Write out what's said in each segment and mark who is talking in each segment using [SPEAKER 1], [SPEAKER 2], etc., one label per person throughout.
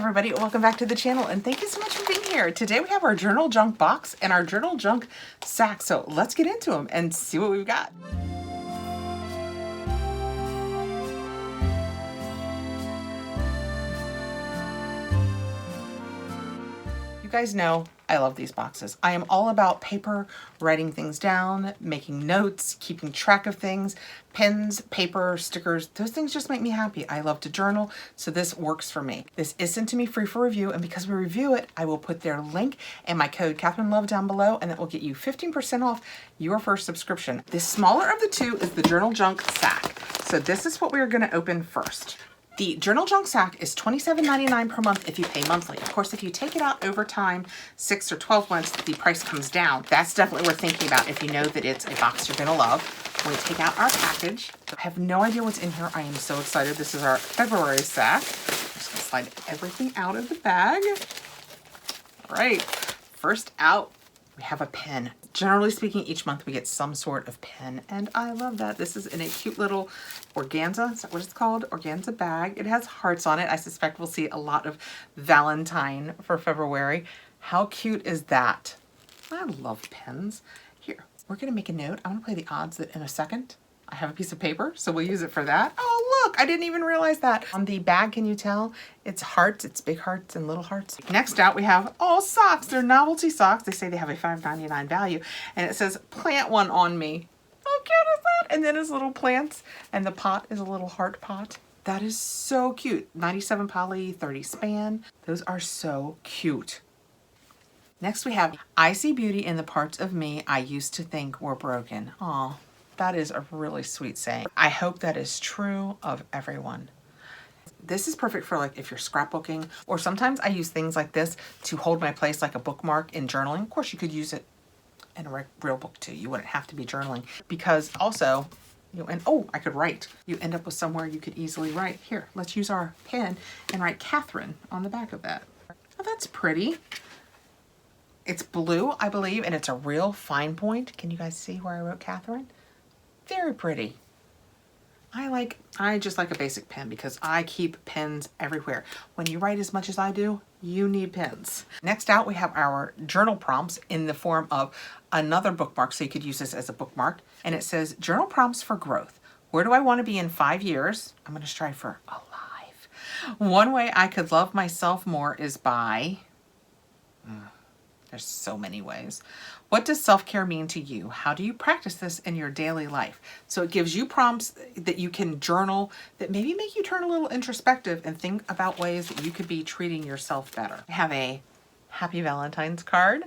[SPEAKER 1] everybody, welcome back to the channel and thank you so much for being here. Today we have our journal junk box and our journal junk sack. So let's get into them and see what we've got. You guys know I love these boxes. I am all about paper, writing things down, making notes, keeping track of things, pens, paper, stickers. Those things just make me happy. I love to journal, so this works for me. This is sent to me free for review, and because we review it, I will put their link and my code KathrinLove down below, and that will get you 15% off your first subscription. The smaller of the two is the journal junk sack. So this is what we're gonna open first. The journal junk sack is $27.99 per month if you pay monthly. Of course, if you take it out over time, 6 or 12 months, the price comes down. That's definitely worth thinking about if you know that it's a box you're gonna love. When we take out our package, I have no idea what's in here. I am so excited. This is our February sack. I'm just gonna slide everything out of the bag. All right, first out, we have a pen. Generally speaking, each month we get some sort of pen, and I love that. This is in a cute little organza, is that what it's called? Organza bag. It has hearts on it. I suspect we'll see a lot of Valentine for February. How cute is that? I love pens. Here, we're gonna make a note. I'm gonna play the odds that in a second I have a piece of paper, so we'll use it for that. Oh, look, I didn't even realize that. On the bag, can you tell? It's hearts, it's big hearts and little hearts. Next out, we have socks. They're novelty socks. They say they have a $5.99 value, and it says, plant one on me. How cute is that? And then it's little plants, and the pot is a little heart pot. That is so cute. 97 poly, 30 span. Those are so cute. Next, we have, I see beauty in the parts of me I used to think were broken. Aw. That is a really sweet saying. I hope that is true of everyone. This is perfect for like if you're scrapbooking, or sometimes I use things like this to hold my place like a bookmark in journaling. Of course, you could use it in a real book too. You wouldn't have to be journaling, because also, I could write. You end up with somewhere you could easily write. Here, let's use our pen and write Kathrin on the back of that. Oh, that's pretty. It's blue, I believe, and it's a real fine point. Can you guys see where I wrote Kathrin? Very pretty. I just like a basic pen because I keep pens everywhere. When you write as much as I do, you need pens. Next out, we have our journal prompts in the form of another bookmark, so you could use this as a bookmark. And it says, journal prompts for growth. Where do I want to be in 5 years? I'm gonna strive for alive. One way I could love myself more is by, there's so many ways. What does self-care mean to you? How do you practice this in your daily life? So it gives you prompts that you can journal that maybe make you turn a little introspective and think about ways that you could be treating yourself better. I have a Happy Valentine's card.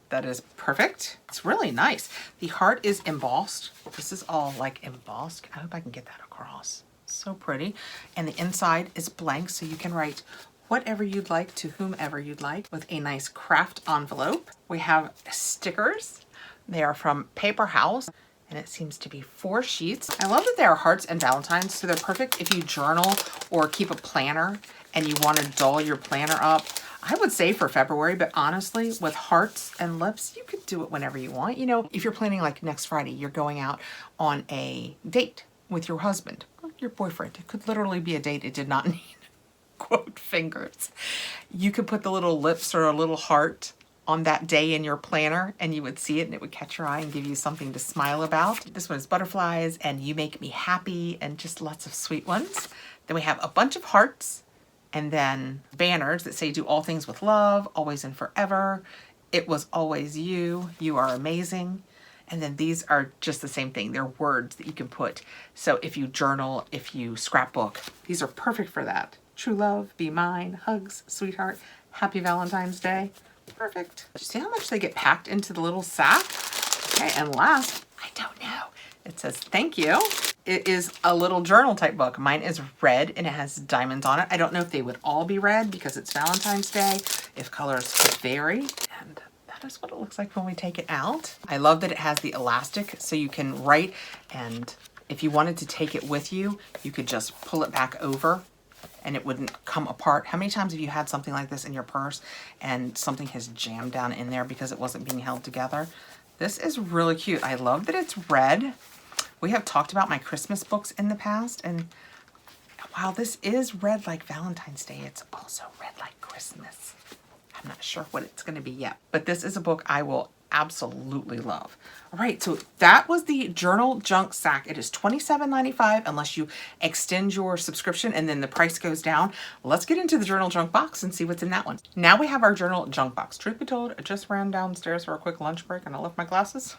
[SPEAKER 1] That is perfect. It's really nice. The heart is embossed. This is all like embossed. I hope I can get that across. So pretty. And the inside is blank, so you can write whatever you'd like to whomever you'd like with a nice craft envelope. We have stickers. They are from Paper House, and it seems to be 4 sheets. I love that they are hearts and Valentines, so they're perfect if you journal or keep a planner and you want to doll your planner up. I would say for February, but honestly, with hearts and lips, you could do it whenever you want. You know, if you're planning like next Friday, you're going out on a date with your husband or your boyfriend. It could literally be a date. It did not need quote fingers. You could put the little lips or a little heart on that day in your planner, and you would see it and it would catch your eye and give you something to smile about. This one is butterflies and you make me happy, and just lots of sweet ones. Then we have a bunch of hearts, and then banners that say do all things with love, always and forever. It was always you. You are amazing. And then these are just the same thing. They're words that you can put. So if you journal, if you scrapbook, these are perfect for that. True love, be mine, hugs, sweetheart, happy Valentine's Day. Perfect. See how much they get packed into the little sack? Okay, and last, I don't know. It says thank you. It is a little journal type book. Mine is red and it has diamonds on it. I don't know if they would all be red because it's Valentine's Day, if colors could vary. And that is what it looks like when we take it out. I love that it has the elastic so you can write, and if you wanted to take it with you, you could just pull it back over and it wouldn't come apart. How many times have you had something like this in your purse and something has jammed down in there because it wasn't being held together? This is really cute. I love that it's red. We have talked about my Christmas books in the past, and While this is red like Valentine's Day, it's also red like Christmas. I'm not sure what it's going to be yet, but this is a book I will absolutely love. All right, so that was the Journal Junk Sack. It is $27.95 unless you extend your subscription and then the price goes down. Let's get into the Journal Junk Box and see what's in that one. Now we have our Journal Junk Box. Truth be told, I just ran downstairs for a quick lunch break and I left my glasses.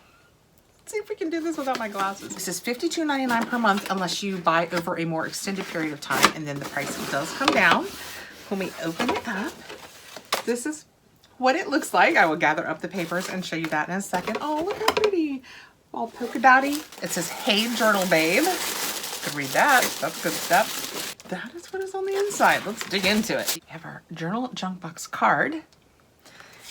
[SPEAKER 1] Let's see if we can do this without my glasses. This is $52.99 per month unless you buy over a more extended period of time, and then the price does come down. When we open it up, this is what it looks like. I will gather up the papers and show you that in a second. Oh, look how pretty. All polka dotty. It says, "Hey Journal Babe." Could read that. That's good stuff. That is what is on the inside. Let's dig into it. We have our Journal Junk Box card.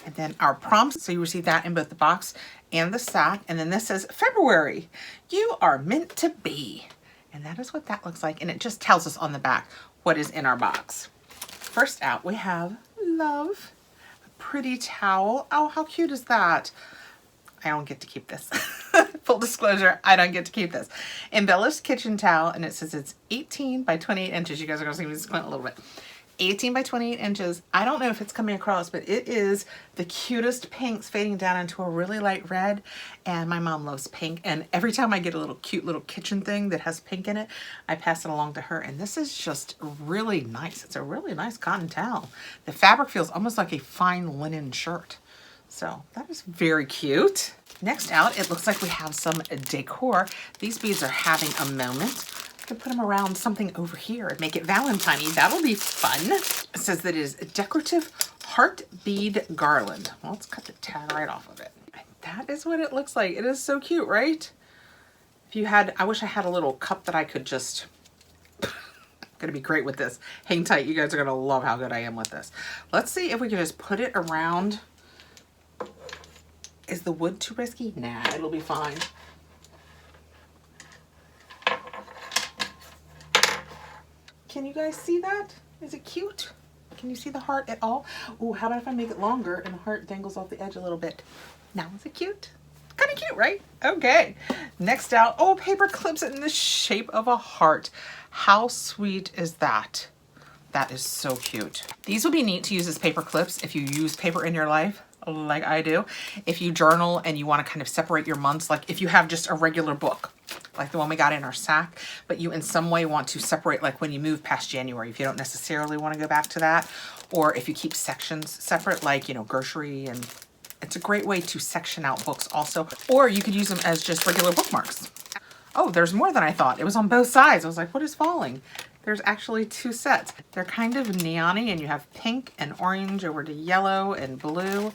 [SPEAKER 1] And then our prompts. So you receive that in both the box and the sack. And then this says, "February, you are meant to be." And that is what that looks like. And it just tells us on the back what is in our box. First out, we have love. Pretty towel. Oh, how cute is that? I don't get to keep this. Full disclosure, I don't get to keep this. Embellished kitchen towel, and it says it's 18 by 28 inches. You guys are going to see me squint a little bit. 18 by 28 inches. I don't know if it's coming across, but it is the cutest pinks fading down into a really light red. And my mom loves pink. And every time I get a little cute little kitchen thing that has pink in it, I pass it along to her. And this is just really nice. It's a really nice cotton towel. The fabric feels almost like a fine linen shirt. So that is very cute. Next out, it looks like we have some decor. These beads are having a moment. I can put them around something over here and make it Valentine-y. That'll be fun. It says that it is a decorative heart bead garland. Well, let's cut the tag right off of it. And that is what it looks like. It is so cute, right? If you had, I wish I had a little cup that I could just, gonna be great with this. Hang tight, you guys are gonna love how good I am with this. Let's see if we can just put it around. Is the wood too risky? Nah, it'll be fine. Can you guys see that? Is it cute? Can you see the heart at all? Oh, how about if I make it longer and the heart dangles off the edge a little bit? Now is it cute? Kind of cute, right? Okay. Next out, oh, paper clips in the shape of a heart. How sweet is that? That is so cute. These will be neat to use as paper clips if you use paper in your life, like I do. If you journal and you want to kind of separate your months, like if you have just a regular book, like the one we got in our sack, but you in some way want to separate, like when you move past January, if you don't necessarily want to go back to that, or if you keep sections separate, like, you know, grocery, and it's a great way to section out books also, or you could use them as just regular bookmarks. Oh, there's more than I thought. It was on both sides. I was like, what is falling? There's actually two sets. They're kind of neon-y, and you have pink and orange over to yellow and blue.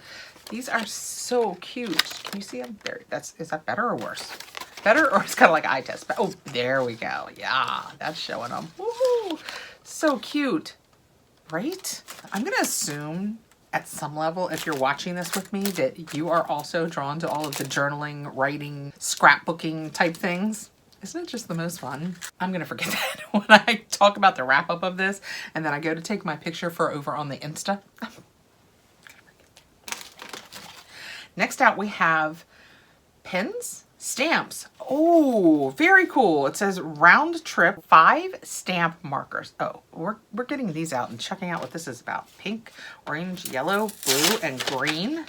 [SPEAKER 1] These are so cute. Can you see them? There, is that better or worse? Better, or it's kind of like eye test. Oh, there we go. Yeah, that's showing them. Woohoo! So cute, right? I'm gonna assume at some level, if you're watching this with me, that you are also drawn to all of the journaling, writing, scrapbooking type things. Isn't it just the most fun? I'm gonna forget that when I talk about the wrap up of this, and then I go to take my picture for over on the Insta. Next out, we have pins, stamps. Oh, very cool. It says round trip 5 stamp markers. Oh, we're getting these out and checking out what this is about. Pink, orange, yellow, blue, and green.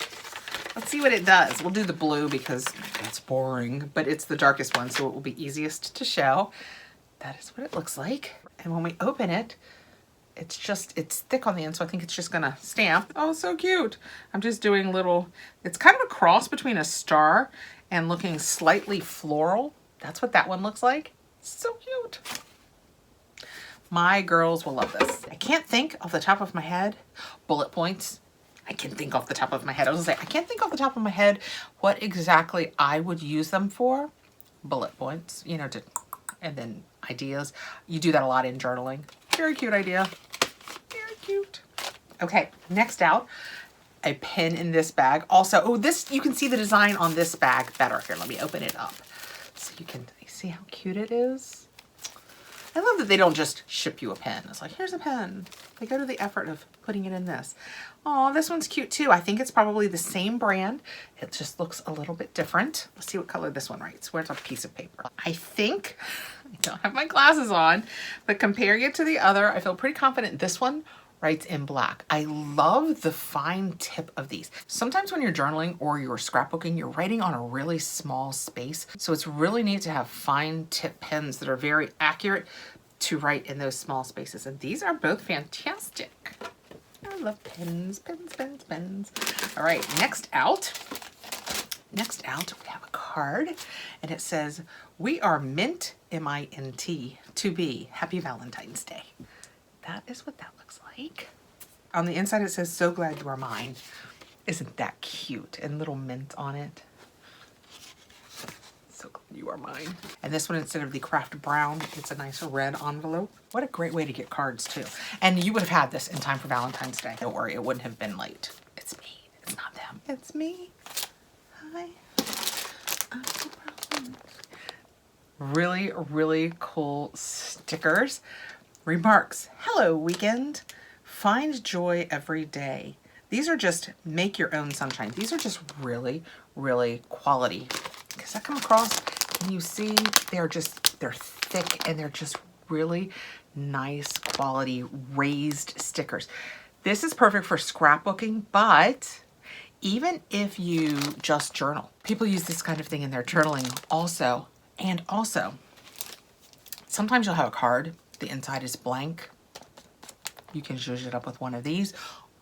[SPEAKER 1] Let's see what it does. We'll do the blue because it's boring, but it's the darkest one, so it will be easiest to show. That is what it looks like. And when we open it, it's thick on the end, so I think it's just gonna stamp. Oh, so cute. I'm just doing little, it's kind of a cross between a star and looking slightly floral. That's what that one looks like. So cute. My girls will love this. I can't think off the top of my head. Bullet points. I can think off the top of my head. I was gonna say, I can't think off the top of my head what exactly I would use them for. Bullet points, you know, and then ideas. You do that a lot in journaling. Very cute idea. Very cute. Okay, next out, a pin in this bag. Also, oh, this, you can see the design on this bag better. Here, let me open it up so you can see how cute it is. I love that they don't just ship you a pen. It's like, here's a pen. They go to the effort of putting it in this. Oh, this one's cute too. I think it's probably the same brand. It just looks a little bit different. Let's see what color this one writes. Where's a piece of paper? I think I don't have my glasses on, but comparing it to the other, I feel pretty confident this one writes in black. I love the fine tip of these. Sometimes when you're journaling or you're scrapbooking, you're writing on a really small space. So it's really neat to have fine tip pens that are very accurate to write in those small spaces. And these are both fantastic. I love pens, pens, pens, pens. All right, next out, we have a card and it says, "We are mint, M-I-N-T, to be. Happy Valentine's Day." That is what that looks like. On the inside it says, "So glad you are mine." Isn't that cute? And little mint on it. So glad you are mine. And this one, instead of the craft brown, it's a nice red envelope. What a great way to get cards too. And you would have had this in time for Valentine's Day. Don't worry, it wouldn't have been late. It's me, it's not them. It's me. Hi. Really, really cool stickers. Remarks: "Hello, weekend. Find joy every day." These are just make your own sunshine. These are just really, really quality. Because I come across and you see they're thick and they're just really nice quality raised stickers. This is perfect for scrapbooking, but even if you just journal, people use this kind of thing in their journaling also. And also, sometimes you'll have a card, the inside is blank. You can zhuzh it up with one of these,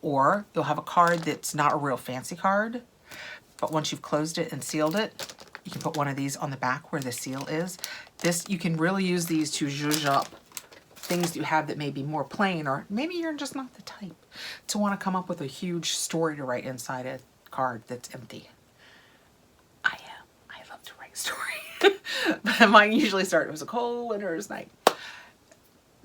[SPEAKER 1] or you'll have a card that's not a real fancy card, but once you've closed it and sealed it, you can put one of these on the back where the seal is. You can really use these to zhuzh up things you have that may be more plain, or maybe you're just not the type to want to come up with a huge story to write inside a card that's empty. I am. I love to write stories. But mine usually start, "It was a cold winter's night."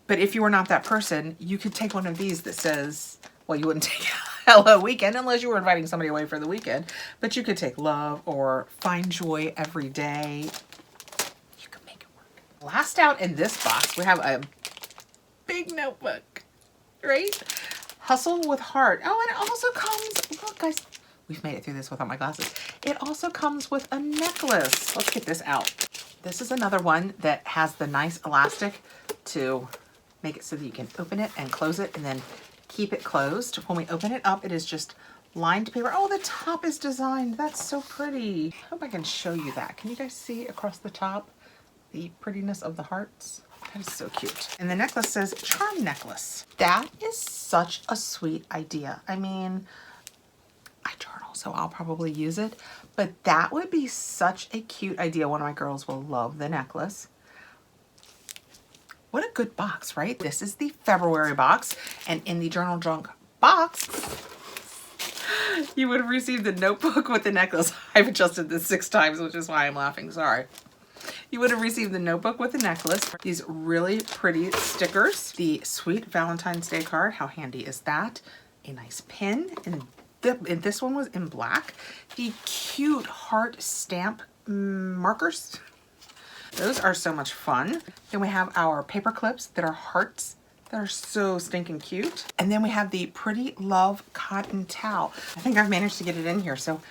[SPEAKER 1] But if you were not that person, you could take one of these that says, well, you wouldn't take "Hello, weekend" unless you were inviting somebody away for the weekend, but you could take "Love" or "Find joy every day." You can make it work. Last out in this box, we have a big notebook, right? "Hustle with heart." Oh, and it also comes, look guys, we've made it through this without my glasses. It also comes with a necklace. Let's get this out. This is another one that has the nice elastic to make it so that you can open it and close it and then keep it closed. When we open it up, it is just lined paper. Oh, the top is designed. That's so pretty. I hope I can show you that. Can you guys see across the top the prettiness of the hearts? That is so cute. And the necklace says "Charm Necklace." That is such a sweet idea. I mean, I journal, so I'll probably use it, but that would be such a cute idea. One of my girls will love the necklace. What a good box, right? This is the February box, and in the Journal Junk box, you would have received the notebook with the necklace. I've adjusted this 6 times, which is why I'm laughing, sorry. You would have received the notebook with the necklace, these really pretty stickers, the sweet Valentine's Day card, how handy is that? A nice pin, and this one was in black. The cute heart stamp markers. Those are so much fun. Then we have our paper clips that are hearts that are so stinking cute. And then we have the Pretty Love cotton towel. I think I've managed to get it in here. So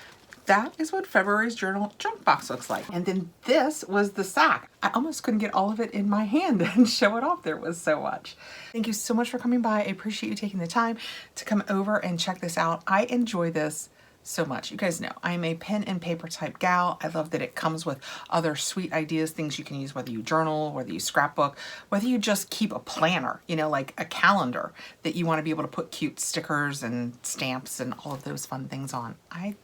[SPEAKER 1] that is what February's Journal Junk box looks like. And then this was the sack. I almost couldn't get all of it in my hand and show it off. There was so much. Thank you so much for coming by. I appreciate you taking the time to come over and check this out. I enjoy this so much. You guys know I'm a pen and paper type gal. I love that it comes with other sweet ideas, things you can use whether you journal, whether you scrapbook, whether you just keep a planner, you know, like a calendar that you want to be able to put cute stickers and stamps and all of those fun things on. I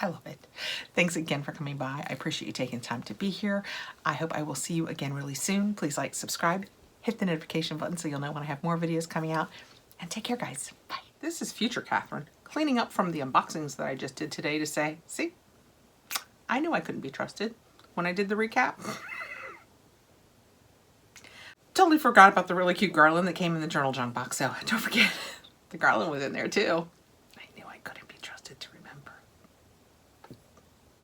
[SPEAKER 1] love it. Thanks again for coming by. I appreciate you taking time to be here. I hope I will see you again really soon. Please like, subscribe, hit the notification button so you'll know when I have more videos coming out, and take care guys. Bye. This is future Kathrin cleaning up from the unboxings that I just did today to say, see, I knew I couldn't be trusted when I did the recap. Totally forgot about the really cute garland that came in the Journal Junk box, so don't forget the garland was in there too.